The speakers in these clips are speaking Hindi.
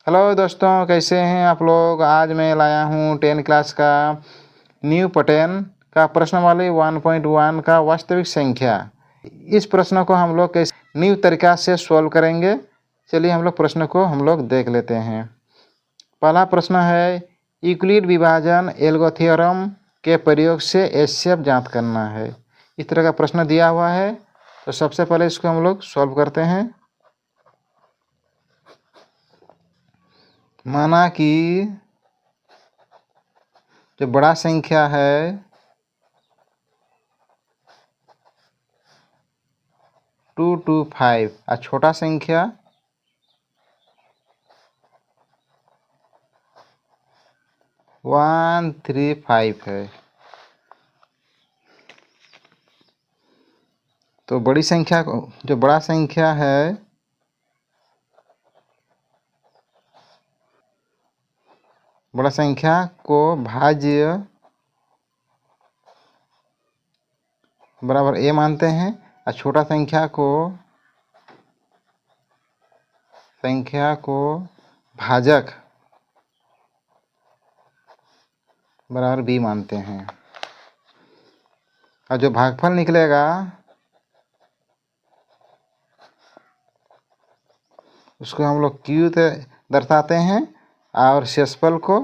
हेलो दोस्तों, कैसे हैं आप लोग। आज मैं लाया हूँ 10 क्लास का न्यू पैटर्न का प्रश्नावली 1.1 का वास्तविक संख्या। इस प्रश्न को हम लोग कैसे न्यू तरीका से सॉल्व करेंगे। चलिए हम लोग प्रश्न को देख लेते हैं। पहला प्रश्न है, यूक्लिड विभाजन एल्गोरिथ्म के प्रयोग से एचसीएफ ज्ञात करना है। इस तरह का प्रश्न दिया हुआ है, तो सबसे पहले इसको हम लोग सॉल्व करते हैं। माना कि जो बड़ा संख्या है 225 और छोटा संख्या 135 है। तो बड़ी संख्या को, जो बड़ा संख्या है बड़ा संख्या को भाज्य बराबर ए मानते हैं और छोटा संख्या को भाजक बराबर बी मानते हैं। और जो भागफल निकलेगा उसको हम लोग क्यू दर्शाते हैं और शेषफल को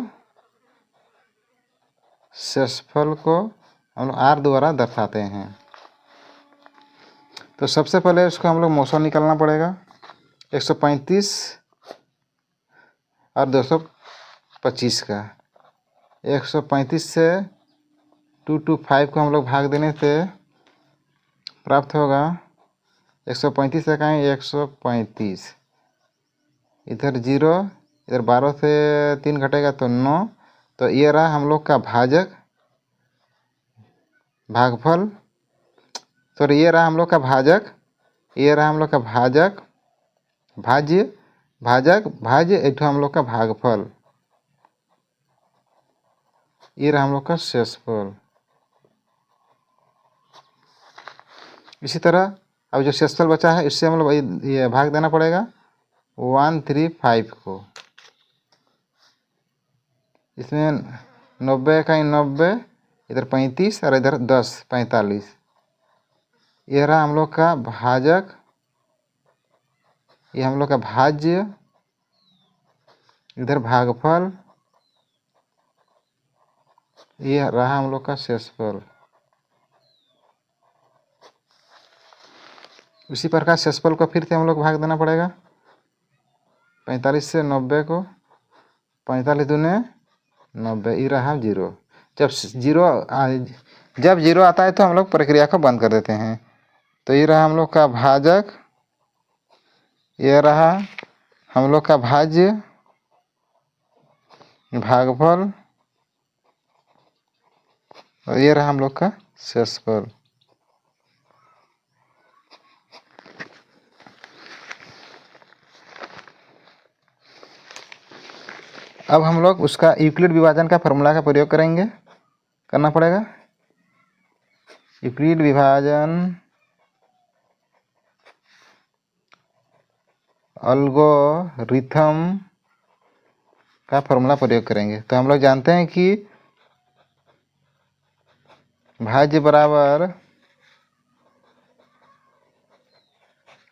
हम लोग आर द्वारा दर्शाते हैं। तो सबसे पहले उसको हम लोग मोशन निकालना पड़ेगा। 135 और 225 का 135 से 225 को हम लोग भाग देने से प्राप्त होगा 135 से कहें 135, इधर 0, इधर 12 से 3 घटेगा तो 9। तो ये रहा हम लोग का भागफल, सॉरी ये रहा हम लोग का भाजक, ये रहा हम लोग का भाज्य एक हम लोग का भागफल, ये रहा हम लोग का शेषफल। इसी तरह अब जो शेषफल बचा है इससे हम लोग ये भाग देना पड़ेगा 135 को। इसमें 90 का 90, इधर 35 और इधर 10 45। यह रहा हम लोग का भाजक, ये हम लोग का भाज्य, इधर भागफल, ये रहा हम लोग का शेषफल। उसी प्रकार शेषफल को फिर से हम लोग भाग देना पड़ेगा 45 से 90 को, 45 दूने 90, ये रहा 0। जब जीरो आता है तो हम लोग प्रक्रिया को बंद कर देते हैं। तो ये रहा हम लोग का भाजक, ये रहा हम लोग का भाज्य, भागफल, और ये रहा हम लोग का शेषफल। अब हम लोग उसका यूक्लिड विभाजन का फॉर्मूला का प्रयोग करना पड़ेगा। यूक्लिड विभाजन एल्गोरिथम का फॉर्मूला प्रयोग करेंगे। तो हम लोग जानते हैं कि भाज्य बराबर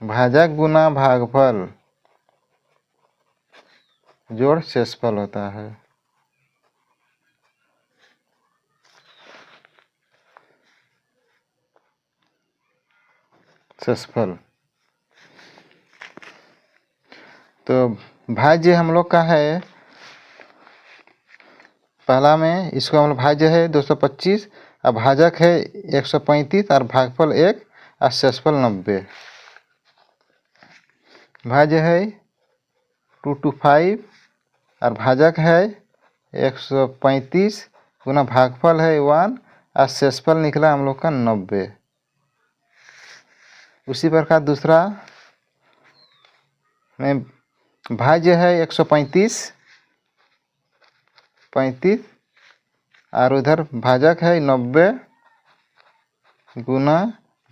भाजक गुना भागफल जोड़ शेषफल होता है। शेषफल तो भाज्य हम लोग का है, पहला में इसको हम लोग भाज्य है 225 और भाजक है 135 और भागफल 1 और शेषफल 90। भाज्य है 225 और भाजक है 135 गुना भागफल है 1 और शेषफल निकला हम लोग का 90। उसी प्रकार दूसरा में भाज्य है 135 और उधर भाजक है 90 गुना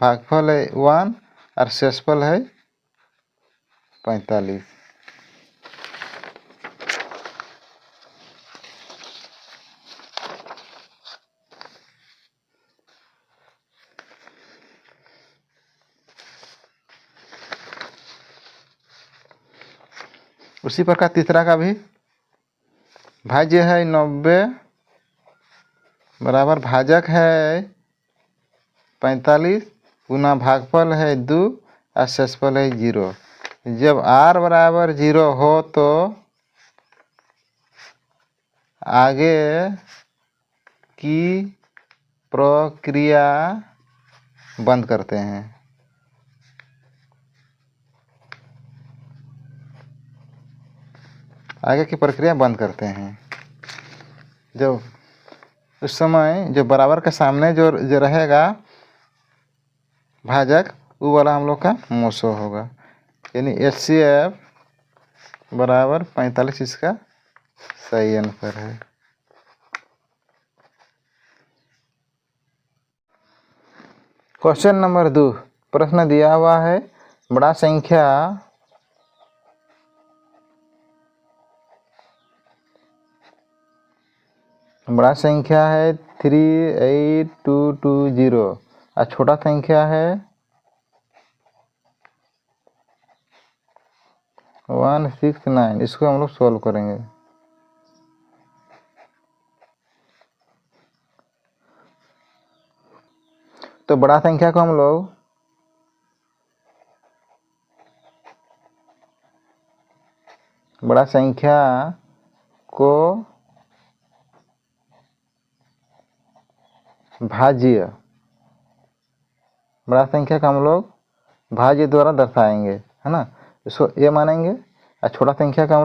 भागफल है 1 और शेषफल है 45। उसी प्रकार तीसरा का भी भाज्य है 90 बराबर भाजक है 45 गुना भागफल है 2 और शेषफल है 0। जब r बराबर 0 हो तो आगे की प्रक्रिया बंद करते हैं। आगे की प्रक्रिया बंद करते हैं। जब उस समय जो बराबर के सामने जो रहेगा भाजक वो वाला हम लोग का मोसो होगा, यानी HCF बराबर 45 इसका सही आंसर है। क्वेश्चन नंबर 2 प्रश्न दिया हुआ है बड़ा संख्या है 38220 और छोटा संख्या है 169। इसको हम लोग सॉल्व करेंगे। तो बड़ा संख्या को हम लोग भाज्य भाज्य द्वारा दर्शाएंगे, है ना। इसको ए मानेंगे और छोटा संख्या का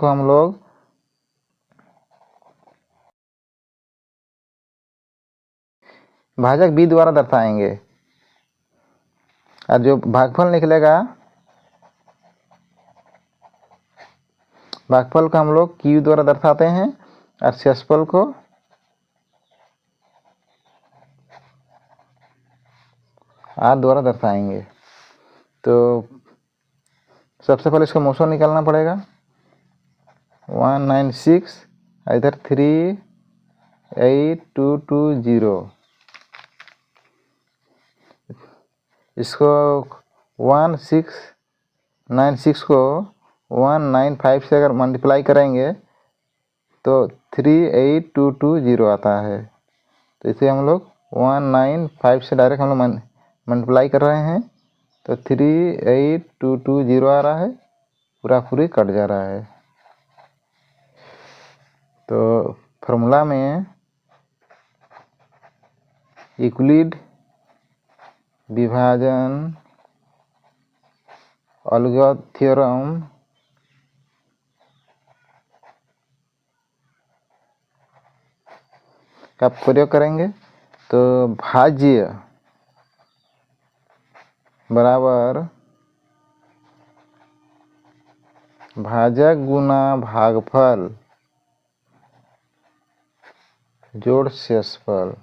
हम लोग भाजक बी द्वारा दर्शाएंगे और जो भागफल निकलेगा भागफल को हम लोग क्यू द्वारा दर्शाते हैं और शेषफल को आर द्वारा दर्शाएंगे। तो सबसे पहले इसका मोशन निकालना पड़ेगा 196 इधर 38220। इसको 1696 को 195 से अगर मल्टीप्लाई करेंगे तो 38220 आता है। तो इसे हम लोग 195 से डायरेक्ट हम लोग मल्टीप्लाई कर रहे हैं तो 38220 आ रहा है, पूरा पूरी कट जा रहा है। तो फार्मूला में यूक्लिड विभाजन अलगद थ्योरम का प्रयोग करेंगे। तो भाज्य बराबर भाजक गुना भागफल जोड़ शेषफल,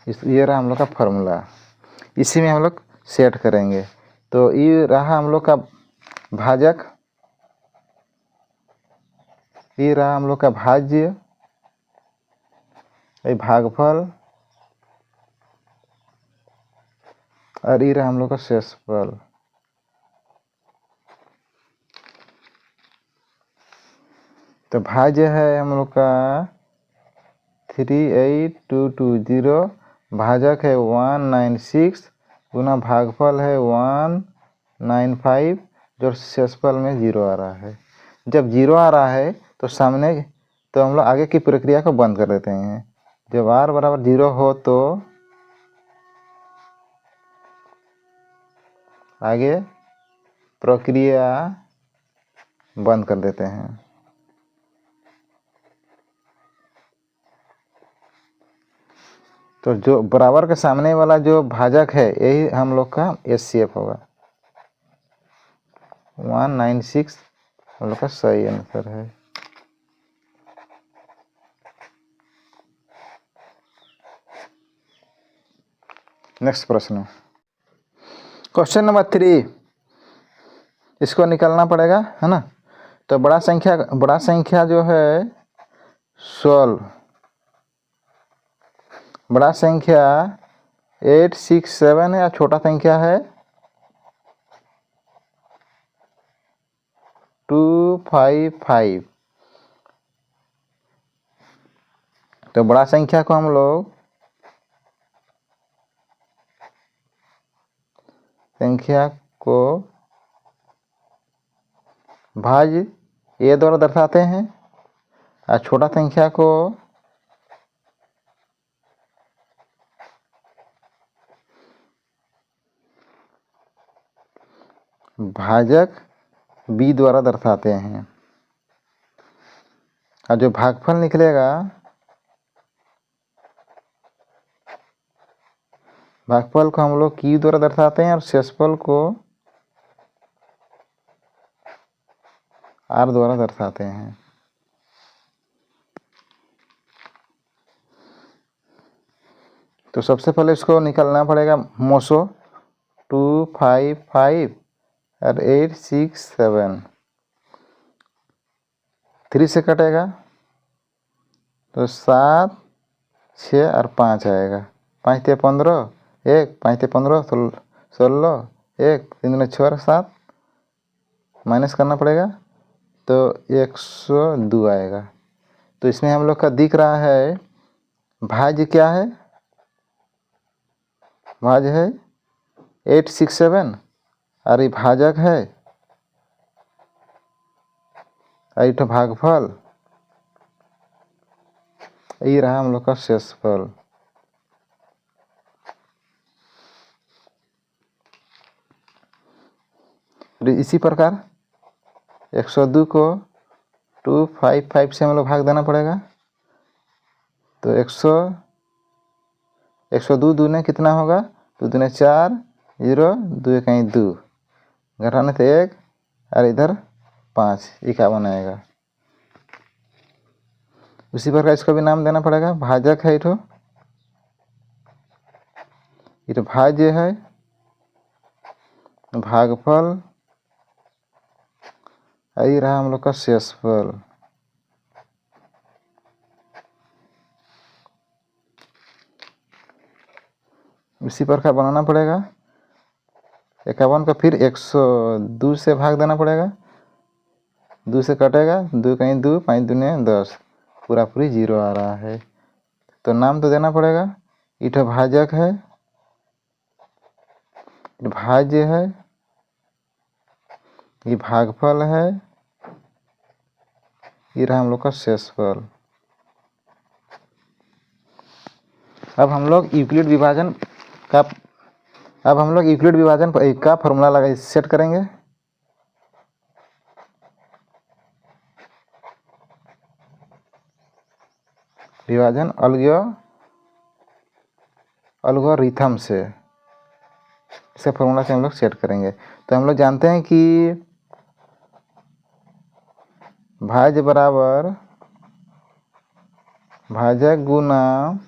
ये रहा हम लोग का फॉर्मूला। इसी में हम लोग सेट करेंगे। तो ये रहा हम लोग का भाजक, ये रहा हम लोग का भाज्य, ये भागफल और ये रहा हम लोग का शेषफल। तो भाज्य है हम लोग का 38220, भाजक है 196 गुना भागफल है 195 जो शेषफल में 0 आ रहा है। जब 0 आ रहा है तो सामने तो हम लोग आगे की प्रक्रिया को बंद कर देते हैं। जब r बराबर 0 हो तो आगे प्रक्रिया बंद कर देते हैं। तो जो बराबर के सामने वाला जो भाजक है यही हम लोग का HCF होगा। 196 हम लोग का सही आंसर है। नेक्स्ट प्रश्न, क्वेश्चन नंबर 3, इसको निकालना पड़ेगा, है ना। तो बड़ा संख्या जो है 16, बड़ा संख्या 867 है या छोटा संख्या है 255। तो बड़ा संख्या को हम लोग भाज्य ए द्वारा दर्शाते हैं और छोटा संख्या को भाजक बी द्वारा दर्शाते हैं। और जो भागफल निकलेगा, भागफल को हम लोग क्यू द्वारा दर्शाते हैं और शेषफल को आर द्वारा दर्शाते हैं। तो सबसे पहले इसको निकालना पड़ेगा मोसो 255 और 867 3 से कटेगा तो 7 6 और 5 आएगा। 5 ते 15 1 5 ते 15 16 1 3 दूनी 6 और 7 माइनस करना पड़ेगा तो 102 आएगा। तो इसमें हम लोग का दिख रहा है भाज्य क्या है, भाज्य है 867 और ये भाजक है और ये भागफल, ये रहा हम लोग का शेषफल। इसी प्रकार 102 को 255 से हम लोग भाग देना पड़ेगा तो 102 दूने कितना होगा, 2 दूने 4 0 2 कहीं 2 घटाने से 1 और इधर 5 51 आएगा। उसी प्रकार इसको भी नाम देना पड़ेगा, भाजक है ये भाज्य है, भागफल, यही रहा हम लोग का शेषफल। इसी प्रकार बनाना पड़ेगा 51 का फिर 102 से भाग देना पड़ेगा, 2 से कटेगा 2 कहीं 2 5 दूने 10 पूरा पूरी 0 आ रहा है। तो नाम तो देना पड़ेगा, इठ भाजक है, भाज्य है, ये भागफल है, ये रहा हम लोग का शेषफल। अब हम लोग यूक्लिड विभाजन का फॉर्मूला लगा सेट करेंगे। विभाजन एल्गोरिथम से इसे फॉर्मूला से हम लोग सेट करेंगे। तो हम लोग जानते हैं कि भाज्य बराबर भाजक गुना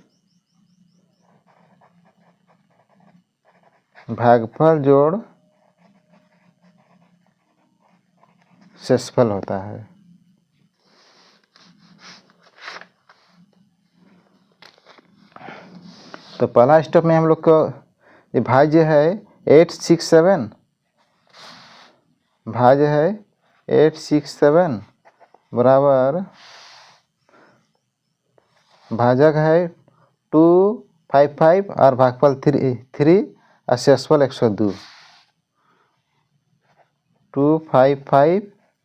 भागफल जोड़ शेषफल होता है। तो पहला स्टेप में हम लोग को ये भाज्य है 867, भाज्य है 867 बराबर भाजक है 255 और भागफल 3 और शेषफल 102। 255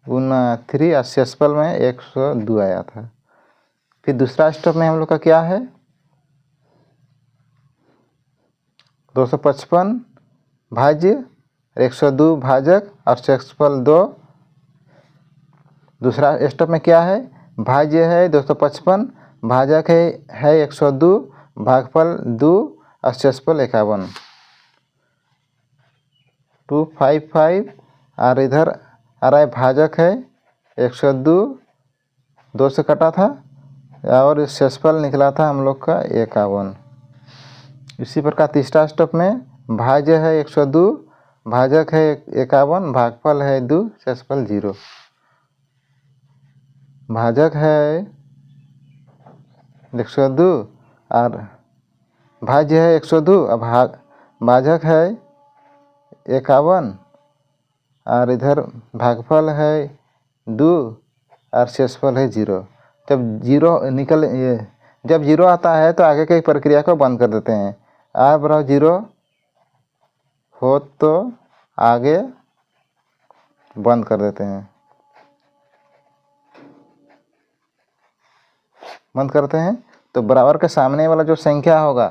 गुना 3 और शेषफल में 102 आया था। फिर दूसरा स्टेप में हम लोग का क्या है 255 भाज्य 102 भाजक और शेषफल 2। दूसरा स्टेप में क्या है भाज्य है 255, भाजक है 102, भागफल 2 और शेषफल 51। 255 और इधर आ रहा है भाजक है 102, 2 से कटा था और शेषफल निकला था हम लोग का 51। इसी प्रकार तीसरा स्टेप में भाज्य है 102, भाजक है 51, भागफल है 2, शेषफल 0। भाजक है 102 और भाज्य है 102, अब भाजक है 51 और इधर भागफल है 2 और शेषफल है 0। जब जीरो आता है तो आगे की प्रक्रिया को बंद कर देते हैं। r बराबर 0 हो तो आगे बंद कर देते हैं, बंद करते हैं तो बराबर के सामने वाला जो संख्या होगा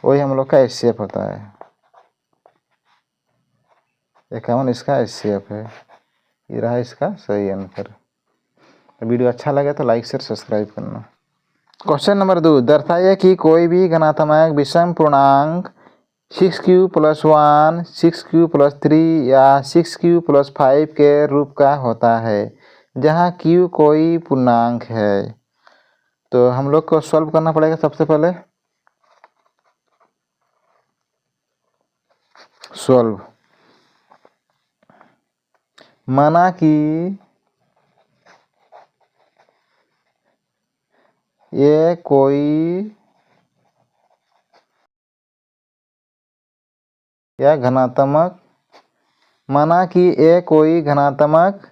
वही हम लोग का एचसीएफ होता है। 51 इसका एचसीएफ है, ये रहा इसका सही आंसर। वीडियो अच्छा लगे तो लाइक शेयर सब्सक्राइब करना। क्वेश्चन नंबर 2, दर्शाइए कि कोई भी घनात्मक विषम पूर्णांक 6q + 1, 6q + 3 या 6q + 5 के रूप का होता है जहाँ q कोई पूर्णांक है। तो हम लोग को सॉल्व करना पड़ेगा। सबसे पहले सॉल्व, माना कि ये कोई घनात्मक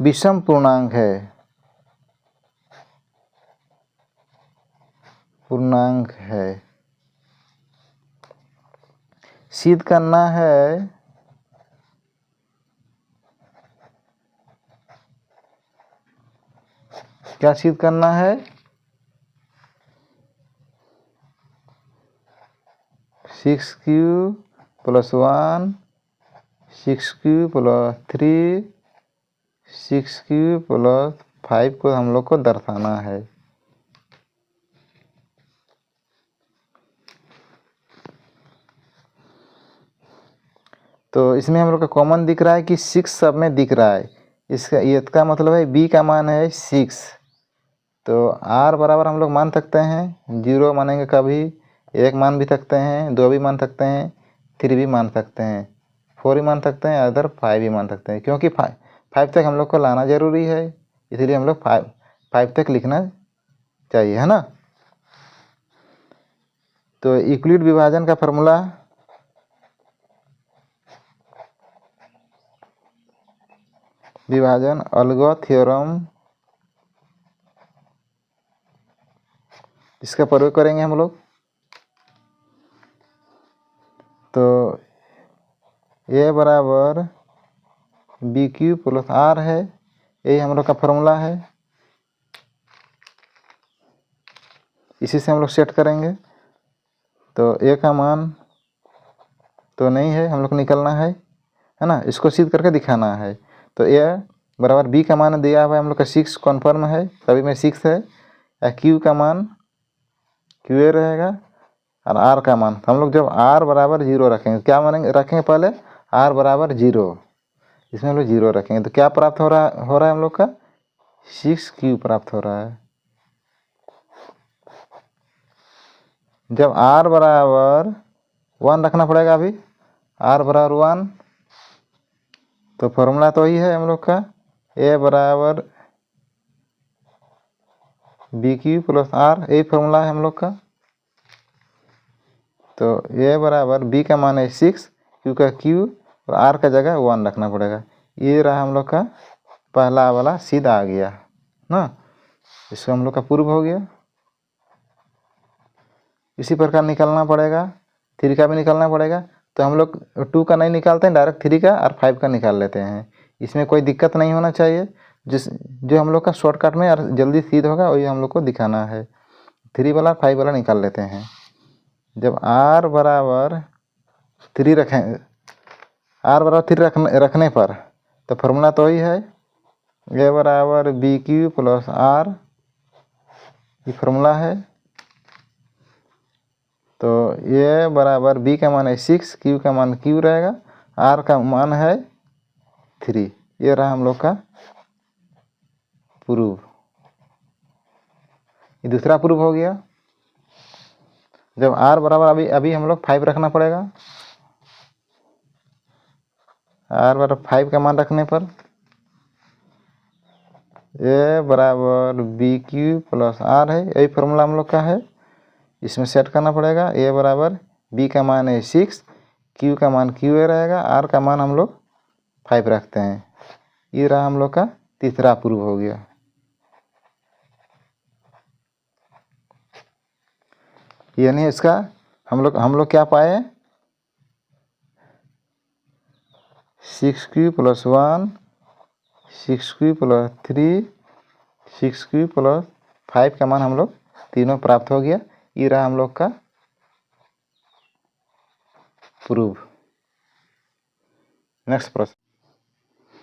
विषम पूर्णांक है। सिद्ध करना है क्या सिद्ध करना है? 6q + 1, 6q + 3, 6q + 5 को हम लोग को दर्शाना है। तो इसमें हम लोग का कॉमन दिख रहा है कि 6 सब में दिख रहा है। इसका मतलब है b का मान है 6। तो r बराबर हम लोग मान सकते हैं 0 मानेंगे, कभी 1 मान भी सकते हैं, 2 भी मान सकते हैं, 3 भी मान सकते हैं, 4 भी मान सकते हैं, अदर 5 भी मान सकते हैं। क्योंकि 5 तक हम लोग को लाना ज़रूरी है, इसलिए हम लोग 5 तक लिखना चाहिए, है ना। तो यूक्लिड विभाजन का फॉर्मूला विभाजन अलगो थ्योरम, इसका प्रयोग करेंगे हम लोग। तो a बराबर BQ + R है, यही हम लोग का फॉर्मूला है। इसी से हम लोग सेट करेंगे। तो a का मान तो नहीं है, हम लोग को निकलना है ना, इसको सिद्ध करके दिखाना है। तो a बराबर b का मान दिया हुआ है हम लोग का 6 कन्फर्म है, सभी में 6 है। या q का मान qa रहेगा और r का मान हम लोग जब r बराबर 0 रखेंगे, क्या मानेंगे, रखेंगे पहले r बराबर 0, इसमें हम लोग 0 रखेंगे तो क्या प्राप्त हो रहा है हम लोग का 6q प्राप्त हो रहा है। जब r बराबर 1 रखना पड़ेगा, अभी r बराबर 1, तो फॉर्मूला तो वही है हम लोग का a बराबर BQ + R, यही फॉर्मूला है हम लोग का। तो a बराबर b का मान है 6, q का q और r का जगह 1 रखना पड़ेगा। ये रहा हम लोग का पहला वाला सिद्ध आ गया ना, इसको हम लोग का प्रूव हो गया। इसी प्रकार निकालना पड़ेगा, 3 का भी निकालना पड़ेगा। तो हम लोग 2 का नहीं निकालते हैं, डायरेक्ट 3 का और 5 का निकाल लेते हैं। इसमें कोई दिक्कत नहीं होना चाहिए, जो हम लोग का शॉर्टकट में और जल्दी सिद्ध होगा वही हम लोग को दिखाना है। 3 वाला 5 वाला निकाल लेते हैं। जब r बराबर 3 रखें, r बराबर 3 रखने पर तो फॉर्मूला तो वही है a बराबर BQ + R, ये फॉर्मूला है। तो a बराबर b का मान है 6, q का मान q रहेगा, r का मान है 3। ये रहा हम लोग का प्रूफ, ये दूसरा प्रूफ हो गया। जब r बराबर अभी हम लोग 5 रखना पड़ेगा, r बराबर 5 का मान रखने पर a बराबर BQ + R है, यही फॉर्मूला हम लोग का है। इसमें सेट करना पड़ेगा। ए बराबर बी का मान है 6, क्यू का मान क्यू ए रहेगा, आर का मान हम लोग 5 रखते हैं। ये रहा हम लोग का तीसरा प्रूफ हो गया। यानी इसका हम लोग क्या पाए, 6q + 1, 6q + 3, 6q + 5 का मान हम लोग तीनों प्राप्त हो गया। ये रहा हम लोग का प्रूफ। नेक्स्ट प्रश्न,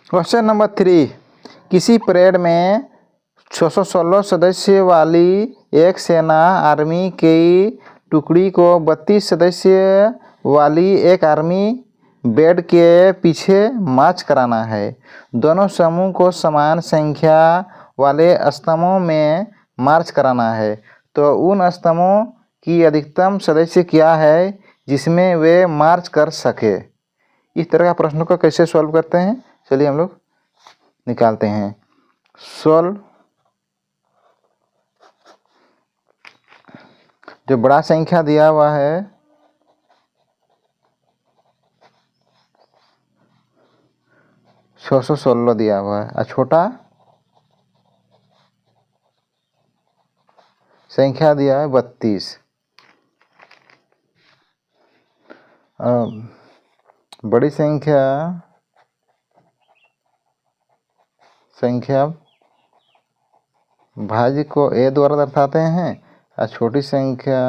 क्वेश्चन नंबर 3, किसी परेड में 616 सदस्य वाली एक सेना आर्मी की टुकड़ी को 32 सदस्य वाली एक आर्मी बेड के पीछे मार्च कराना है। दोनों समूह को समान संख्या वाले स्तंभों में मार्च कराना है, तो उन स्तंभों की अधिकतम सदस्य क्या है जिसमें वे मार्च कर सके। इस तरह का प्रश्नों को कैसे सॉल्व करते हैं, चलिए हम लोग निकालते हैं। सॉल्व, जो बड़ा संख्या दिया हुआ है 616 दिया हुआ है, और छोटा संख्या दिया है 32। बड़ी संख्या भाज्य को ए द्वारा दर्शाते हैं, और छोटी संख्या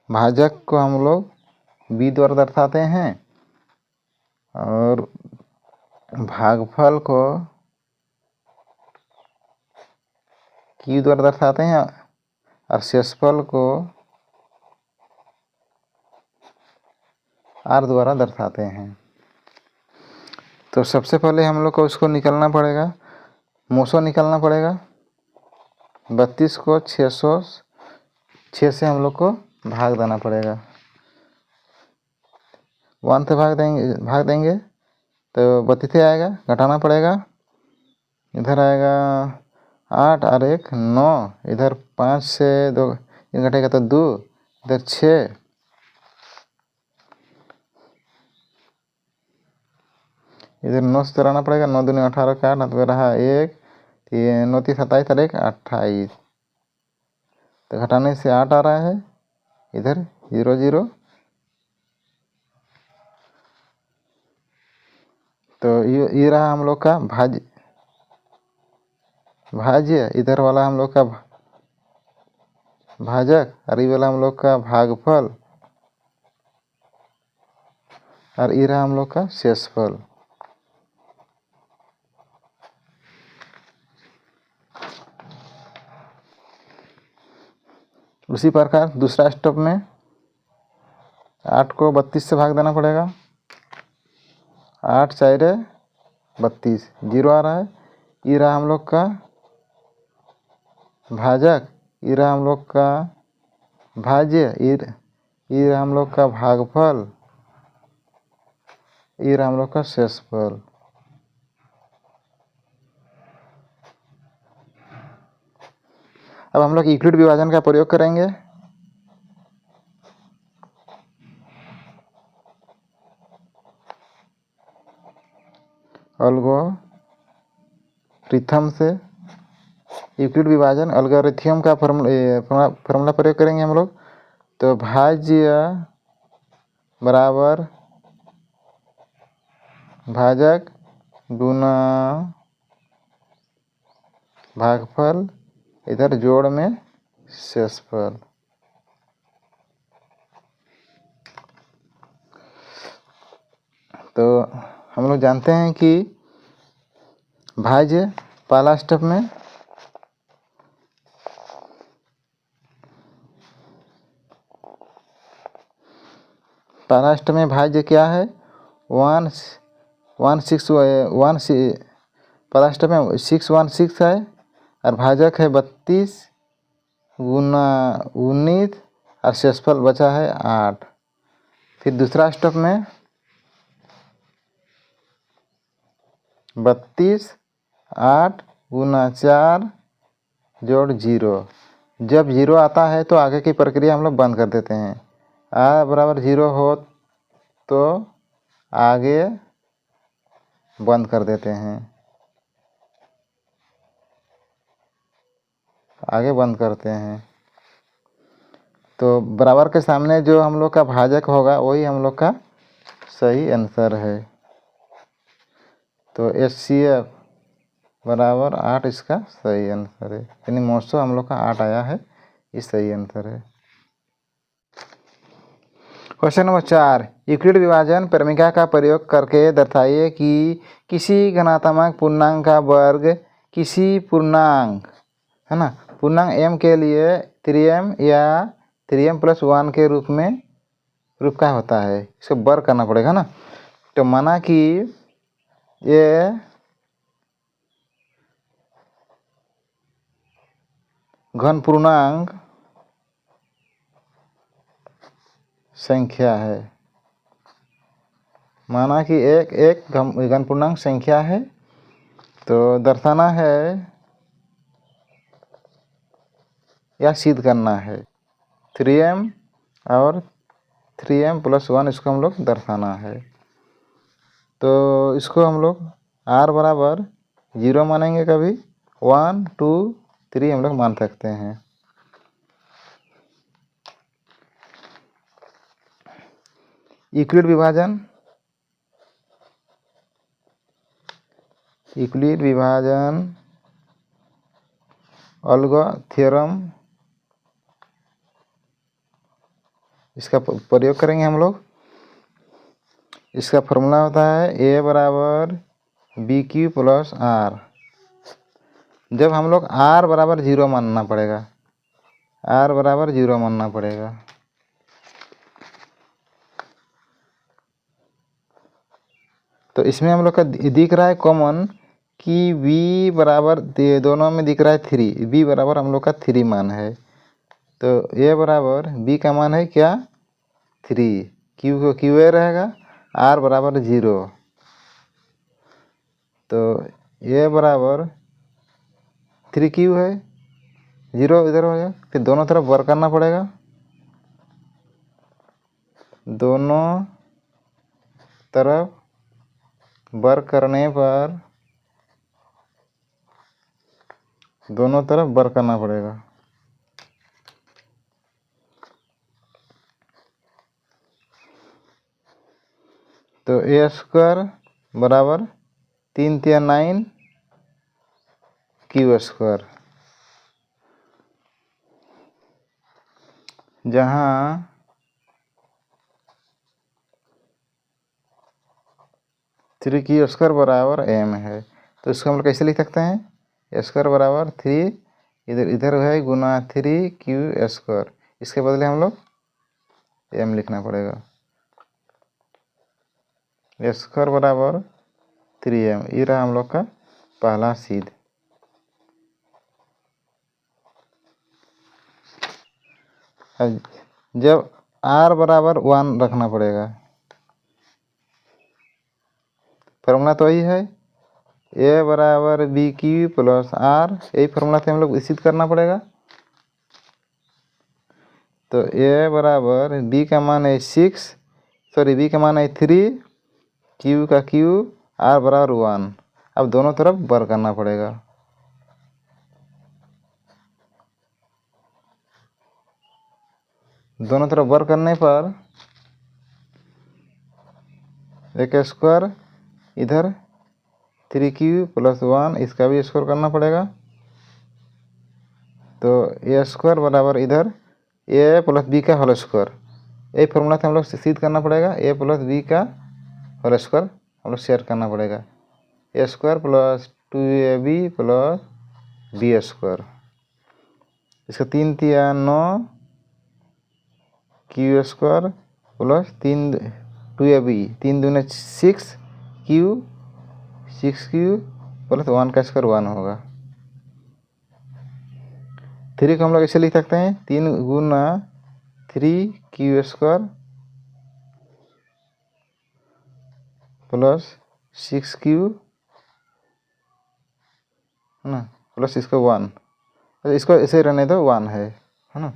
भाजक को हम लोग बी द्वारा दर्शाते हैं, और भागफल को क्यू द्वारा दर्शाते हैं, और शेषफल को आर द्वारा दर्शाते हैं। तो सबसे पहले हम लोग को उसको निकालना पड़ेगा, मोसो निकालना पड़ेगा। 32 को 606 से हम लोग को भाग देना पड़ेगा। 1 से भाग देंगे तो 32 आएगा, घटाना पड़ेगा। इधर आएगा 8 और 1 9, इधर 5 से 2 घटेगा तो 2, इधर 6, इधर 9 से चलाना पड़ेगा। 9 दूनी 18 का 8, तो रहा 1, 9 3 27 और 1 28, तो घटाने से 8 आ रहा है, इधर 0 0, तो ये रहा हम लोग का भाज्य, इधर वाला हम लोग का भाजक, और ये वाला हम लोग का भागफल, और ये रहा हम लोग का शेषफल। उसी प्रकार दूसरा स्टेप में 8 को 32 से भाग देना पड़ेगा। 8 4 32, 0 आ रहा है। ये रहा हम लोग का भाजक, ये रहा हम लोग का भाज्य, ये रहा हम लोग का भागफल, ये रहा हम लोग का शेषफल। अब हम लोग यूक्लिड विभाजन का प्रयोग करेंगे। एल्गोरिथम से यूक्लिड विभाजन एल्गोरिथम का फॉर्मूला प्रयोग करेंगे हम लोग। तो भाज्य बराबर भाजक गुना भागफल, इधर जोड़ में शेषफल। तो हम लोग जानते हैं कि भाज्य पहला स्टेप में भाज्य क्या है, 1 6 पहला स्टेप में 616 है, और भाजक है 32 गुना 19, और शेषफल बचा है 8। फिर दूसरा स्टेप में 32 8 गुना 4 जोड़ 0। जब 0 आता है तो आगे की प्रक्रिया हम लोग बंद कर देते हैं। r बराबर 0 हो तो आगे बंद कर देते हैं, आगे बंद करते हैं। तो बराबर के सामने जो हम लोग का भाजक होगा वही हम लोग का सही आंसर है। तो HCF बराबर 8 इसका सही आंसर है, यानी महोत्सव हम लोग का 8 आया है, ये सही आंसर है। क्वेश्चन नंबर 4, यूक्लिड विभाजन प्रमेय का प्रयोग करके दर्शाइए कि किसी घनात्मक पूर्णांक का वर्ग किसी पूर्णांक, है ना, पूर्णांक m के लिए 3m या 3m + 1 के रूप का होता है। इसको वर्ग करना पड़ेगा ना। तो माना कि ये घन पूर्णांक संख्या है, माना कि एक घन पूर्णांक संख्या है। तो दर्शाना है या सिद्ध करना है 3m और 3m + 1, इसको हम लोग दर्शाना है। तो इसको हम लोग r बराबर 0 मानेंगे, कभी 1 2 3 हम लोग मान सकते हैं। यूक्लिड विभाजन अलगो थ्योरम, इसका प्रयोग करेंगे हम लोग। इसका फॉर्मूला होता है a बराबर BQ + R। जब हम लोग r बराबर 0 मानना पड़ेगा, r बराबर 0 मानना पड़ेगा। तो इसमें हम लोग का दिख रहा है कॉमन कि v बराबर, दोनों में दिख रहा है 3, b बराबर हम लोग का 3 मान है। तो a बराबर b का मान है क्या 3, q को QA रहेगा, r बराबर 0। तो a बराबर 3q है, 0 इधर हो गया। फिर दोनों तरफ वर्क करना पड़ेगा, दोनों तरफ वर्क करने पर दोनों तरफ वर्क करना पड़ेगा। तो a² बराबर 3 × 9 q², जहाँ थ्री q² बराबर m है। तो इसको हम लोग कैसे लिख सकते हैं, a² बराबर 3 इधर है गुना 3q², इसके बदले हम लोग m लिखना पड़ेगा। a² बराबर 3m, ये रहा हम लोग का पहला सिद्ध। जब r बराबर 1 रखना पड़ेगा, फॉर्मूला तो वही है a बराबर BQ + R, यही फॉर्मूला से हम लोग सिद्ध करना पड़ेगा। तो a बराबर b का मान है 6, सॉरी b का मान है 3, q का q, r बराबर 1। अब दोनों तरफ वर्क करना पड़ेगा। दोनों तरफ वर्क करने पर a² इधर 3q + 1, इसका भी स्क्वायर करना पड़ेगा। तो a² बराबर इधर a + b का होल स्क्वायर, यही फॉर्मूला से हम लोग सिद्ध करना पड़ेगा। a + b का होल स्क्वायर हम लोग शेयर करना पड़ेगा, a² + 2ab + b²। इसका 3 × 9 q² + 3 2ab, 3 दूनी 6 q, 6q + 1 का स्क्वायर 1 होगा। 3 को हम लोग ऐसे लिख सकते हैं 3 गुना 3q² + 6q है ना, प्लस इसको 1, इसको ऐसे रहने दो 1 है ना।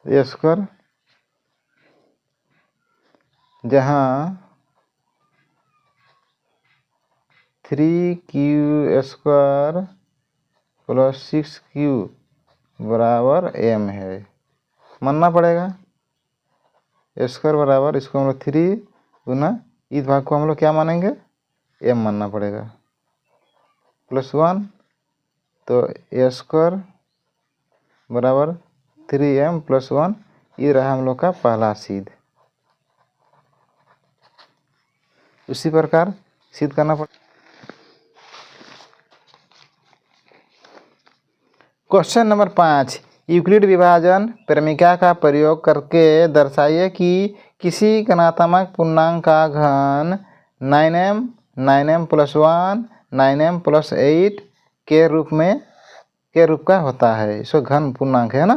ए स्क्वायर जहाँ 3q² प्लस 6q बराबर m है, मानना पड़ेगा। ए स्क्वायर बराबर इसको हम लोग 3 गुना इस भाग को हम लोग क्या मानेंगे, m मानना पड़ेगा, प्लस 1, तो ए स्क्वायर बराबर 3m प्लस 1, ये रहा हम लोग का पहला सिद्ध। उसी प्रकार सिद्ध करना पड़ेगा। क्वेश्चन नंबर 5, यूक्लिड विभाजन प्रमेय का प्रयोग करके दर्शाइए कि किसी घनात्मक पूर्णांक का घन 9m प्लस 1 9m प्लस 8 के रूप का होता है। इसको घन पूर्णांक है ना,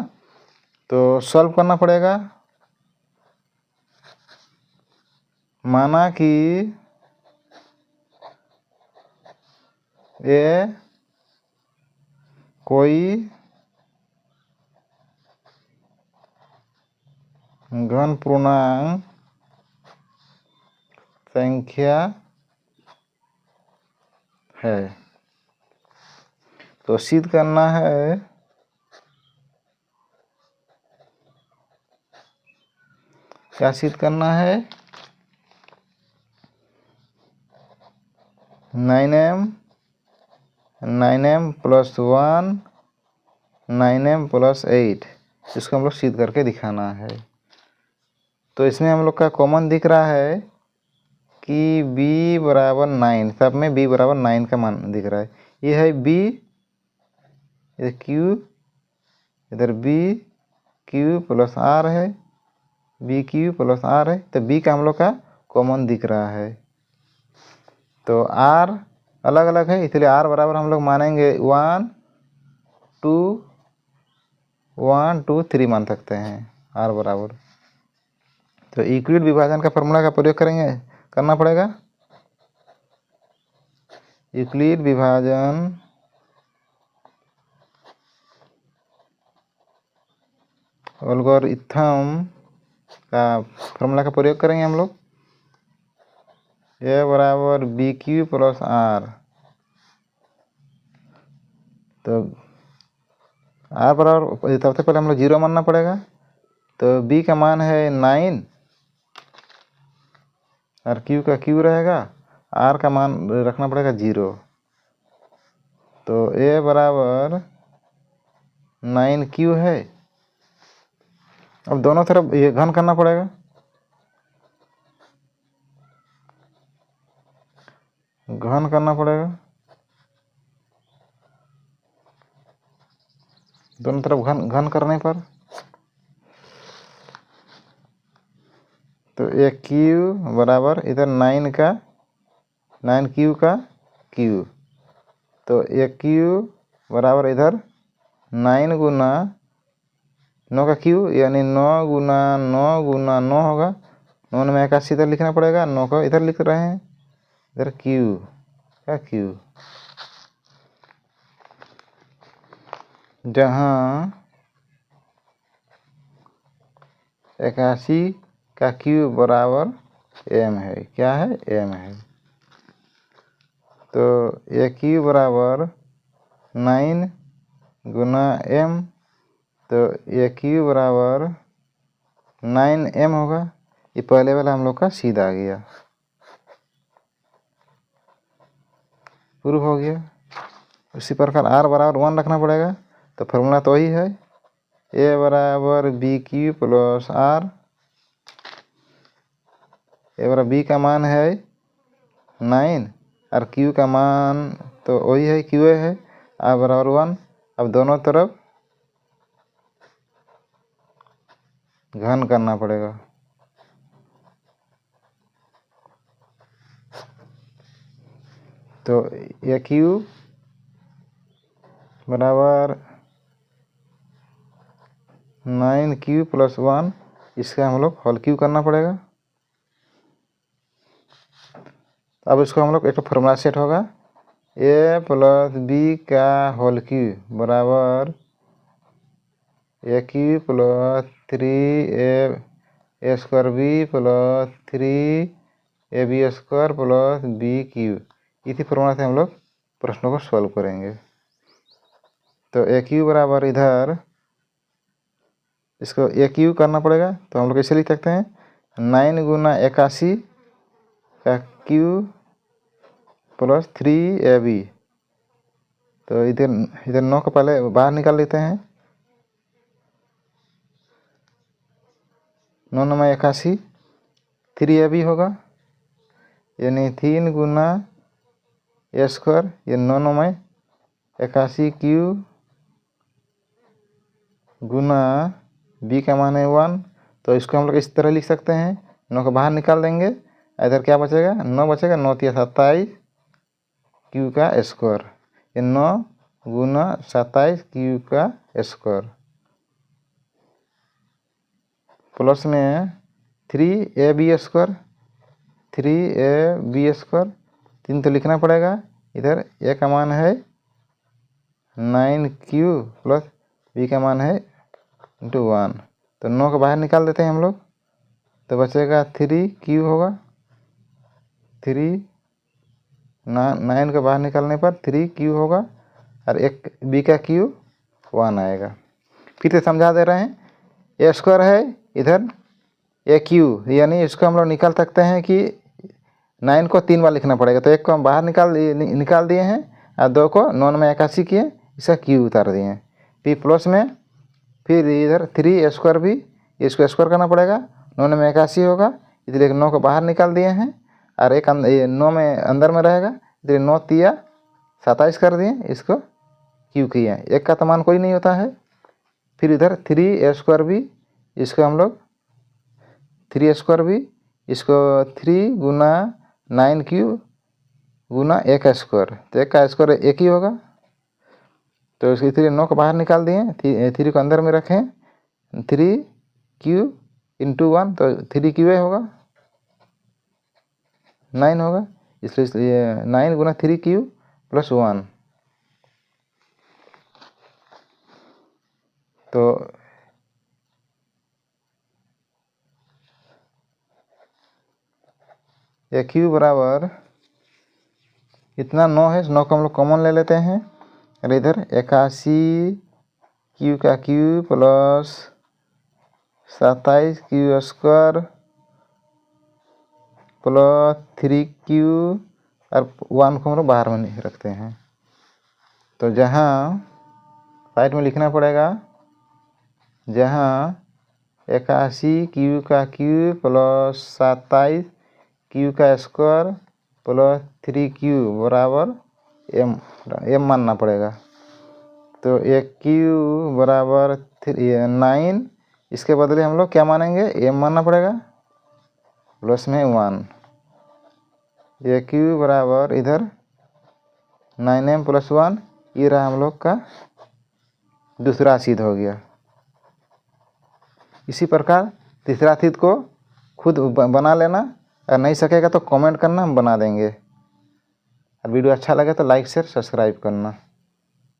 तो सॉल्व करना पड़ेगा। माना कि ये कोई घन पूर्णांक संख्या है, तो सिद्ध करना है क्या, सिद्ध करना है 9m प्लस 1 9m प्लस 8, इसको हम लोग सिद्ध करके दिखाना है। तो इसमें हम लोग का कॉमन दिख रहा है कि b बराबर 9, सब में b बराबर 9 का मान दिख रहा है। ये है b, इधर q, इधर b q प्लस r है, b q प्लस r है, तो b का हम लोग का कॉमन दिख रहा है। तो r अलग अलग है, इसलिए r बराबर हम लोग मानेंगे 1 2 3 मान सकते हैं r बराबर। तो यूक्लिड विभाजन का फॉर्मूला का प्रयोग करना पड़ेगा। यूक्लिड विभाजन एल्गोरिथम का फॉर्मूला का प्रयोग करेंगे हम लोग। ए बराबर बी क्यू प्लस आर, तो आर बराबर सबसे पहले हम लोग 0 मानना पड़ेगा। तो बी का मान है 9 और क्यू का क्यू रहेगा, आर का मान रखना पड़ेगा 0। तो ए बराबर 9q है। अब दोनों तरफ ये घन करना पड़ेगा, घन करना पड़ेगा, दोनों तरफ घन करने पर तो ये q बराबर इधर 9q का q, तो ये q बराबर इधर 9 गुना 9 का q, यानी 9 गुना 9 गुना 9 होगा। 9 में 81 इधर लिखना पड़ेगा, 9 को इधर लिख रहे हैं, इधर q का q, जहाँ 81 का q बराबर m है। क्या है, m है। तो ये q बराबर 9 गुना m, तो ये q बराबर 9m होगा। ये पहले वाला हम लोग का सीधा आ गया, प्रूफ हो गया। उसी प्रकार r बराबर 1 रखना पड़ेगा। तो फॉर्मूला तो वही है, a बराबर बी क्यू प्लस आर, ए बराबर b का मान है 9 और q का मान तो वही है, q है, r बराबर 1। अब दोनों तरफ घन करना पड़ेगा। तो ये q बराबर 9q प्लस 1, इसका हम लोग होल q करना पड़ेगा। अब इसको हम लोग एक फॉर्मूला सेट होगा, ए प्लस बी का होल क्यूब बराबर a cube plus 3 a square b plus 3 a b square plus b cube. इसी प्रमाण से हम लोग प्रश्नों को सॉल्व करेंगे। तो ए क्यूब बराबर इधर इसको ए क्यूब करना पड़ेगा, तो हम लोग कैसे लिख सकते हैं 9 गुना 81 का क्यूब प्लस 3ab। तो इधर 9 को पहले बाहर निकाल लेते हैं। 9 9 में 81 3ab होगा, यानी 3 गुना ए स्क्वायर, ये 9 9 में 81 क्यूब गुना बी का मान है 1। तो इसको हम लोग इस तरह लिख सकते हैं, 9 को बाहर निकाल देंगे, इधर क्या बचेगा 9 बचेगा, 9 3 27 क्यू का स्क्वायर, ये 9 गुना 27 क्यू का स्क्वायर प्लस में 3ab स्क्वायर 3ab स्क्वायर 3 तो लिखना पड़ेगा, इधर ए का मान है 9q प्लस बी का मान है इंटू 1। तो 9 को बाहर निकाल देते हैं हम लोग, तो बचेगा 3q होगा, 9 को बाहर निकालने पर 3q होगा, और एक बी का q 1 आएगा। फिर से समझा दे रहे हैं, ए स्क्वायर है इधर ए क्यू, यानी इसको हम लोग निकाल सकते हैं कि 9 को 3 बार लिखना पड़ेगा। तो एक को हम बाहर निकाल दिए हैं, और 2 को 9 में 81 किए, इसका क्यू उतार दिए हैं। फिर प्लस में फिर इधर 3 स्क्वायर भी, इसको स्क्वायर करना पड़ेगा, 9 में 81 होगा, इसलिए 9 को बाहर निकाल दिए हैं, और एक 9 में अंदर में रहेगा, इसलिए 9 3 27 कर दिए, इसको क्यू किए। एक का तो मान कोई नहीं होता है। फिर इधर 3 स्क्वायर भी, इसको हम लोग 3 स्क्वायर भी, इसको 3 गुना 9q गुना 1 का स्क्वायर, तो 1 का स्क्वायर 1 ही होगा। तो इसकी 3 9 को बाहर निकाल दिए, 3 को अंदर में रखें, 3q इंटू 1, तो 3qa होगा, 9 होगा, इसलिए 9 गुना 3q प्लस 1। तो ये q बराबर इतना 9 है, 9 को हम लोग कॉमन ले लेते हैं, और इधर 81 q का cube plus 27 q square plus 3q, और 1 को हम लोग बाहर में नहीं रखते हैं। तो जहाँ साइड में लिखना पड़ेगा, जहाँ 81 q का क्यूब प्लस 27 q का स्क्वायर प्लस 3q बराबर m मानना पड़ेगा। तो एक q बराबर 9, इसके बदले हम लोग क्या मानेंगे, m मानना पड़ेगा, प्लस में 1। ये q बराबर इधर 9m प्लस 1, ये रहा हम लोग का दूसरा सिद्ध हो गया। इसी प्रकार तीसरा सिद्ध को खुद बना लेना, अगर नहीं सकेगा तो कमेंट करना, हम बना देंगे। और वीडियो अच्छा लगे तो लाइक शेयर सब्सक्राइब करना।